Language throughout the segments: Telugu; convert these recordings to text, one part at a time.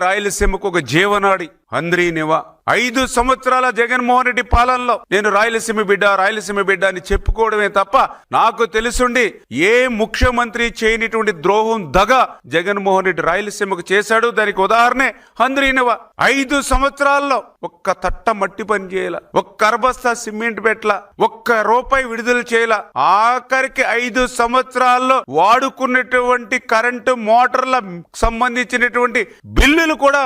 రాయలసీమకు ఒక జీవనాడి హంద్రీనివా. 5 సంవత్సరాల జగన్మోహన్ రెడ్డి పాలనలో నేను రాయలసీమ బిడ్డ అని చెప్పుకోవడమే తప్ప నాకు తెలుసుండి ఏ ముఖ్యమంత్రి చేయనిటువంటి ద్రోహం దగ జగన్మోహన్ రెడ్డి రాయలసీమకు చేశాడు. దానికి ఉదాహరణే హంద్రీనివా. 5 సంవత్సరాల్లో ఒక్క తట్ట మట్టి పని చేయాల, ఒక్క అరబస్తా సిమెంట్ పెట్టల, ఒక్క రూపాయి విడుదల చేయాల. ఆఖరికి 5 సంవత్సరాల్లో వాడుకున్నటువంటి కరెంటు మోటార్ల సంబంధించినటువంటి బిల్లులు కూడా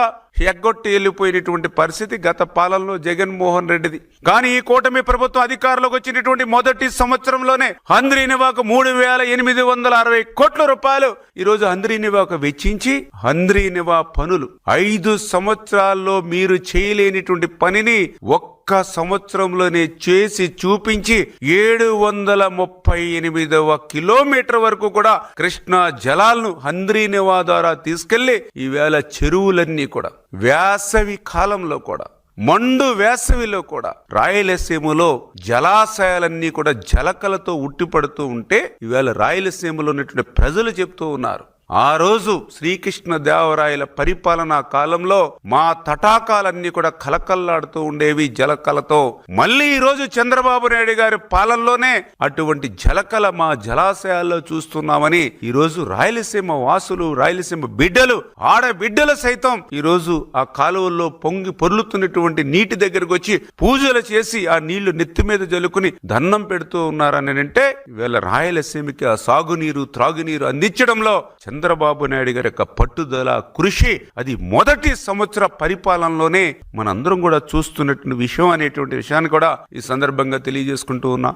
ఎగ్గొట్టి వెళ్ళిపోయినటువంటి పరిస్థితి గత పాలనలో జగన్మోహన్ రెడ్డిది. కానీ ఈ కూటమి ప్రభుత్వం అధికారంలోకి వచ్చినటువంటి మొదటి సంవత్సరంలోనే హంద్రీనివాకు 3,860 కోట్ల రూపాయలు ఈరోజు హంద్రీనివాకు వెచ్చించి హంద్రీనివా పనులు 5 సంవత్సరాల్లో మీరు చేయలేనిటువంటి పనిని ఒక్క సంవత్సరంలోనే చేసి చూపించి 738వ కిలోమీటర్ వరకు కూడా కృష్ణా జలాలను హంద్రీనివా ద్వారా తీసుకెళ్లి ఈవేళ చెరువులన్నీ కూడా వేసవి కాలంలో కూడా మండు వేసవిలో కూడా రాయలసీమలో జలాశయాలన్నీ కూడా జలకలతో ఉట్టిపడుతూ ఉంటే ఈవేళ రాయలసీమలో ఉన్నటువంటి ప్రజలు చెప్తూ ఉన్నారు, ఆ రోజు శ్రీకృష్ణదేవరాయల పరిపాలనా కాలంలో మా తటాకాలన్నీ కూడా కలకల్లాడుతూ ఉండేవి జలకలతో. మళ్ళీ ఈ రోజు చంద్రబాబు నాయుడు గారి పాలనలోనే అటువంటి జలకల మా జలాశయాల్లో చూస్తున్నామని ఈ రోజు రాయలసీమ వాసులు, రాయలసీమ బిడ్డలు, ఆడబిడ్డలు సైతం ఈ రోజు ఆ కాలువల్లో పొంగి పొర్లుతున్నటువంటి నీటి దగ్గరకు వచ్చి పూజలు చేసి ఆ నీళ్లు నెత్తి మీద జల్లుకుని దండం పెడుతూ ఉన్నారని అంటే వీళ్ళ రాయలసీమకి ఆ సాగునీరు, త్రాగునీరు అందించడంలో చంద్రబాబు నాయుడు గారి యొక్క పట్టుదల, కృషి అది మొదటి సంవత్సర పరిపాలనలోనే మనందరం కూడా చూస్తున్నటువంటి విషయం అనేటువంటి విషయాన్ని కూడా ఈ సందర్భంగా తెలియజేసుకుంటూ ఉన్నా.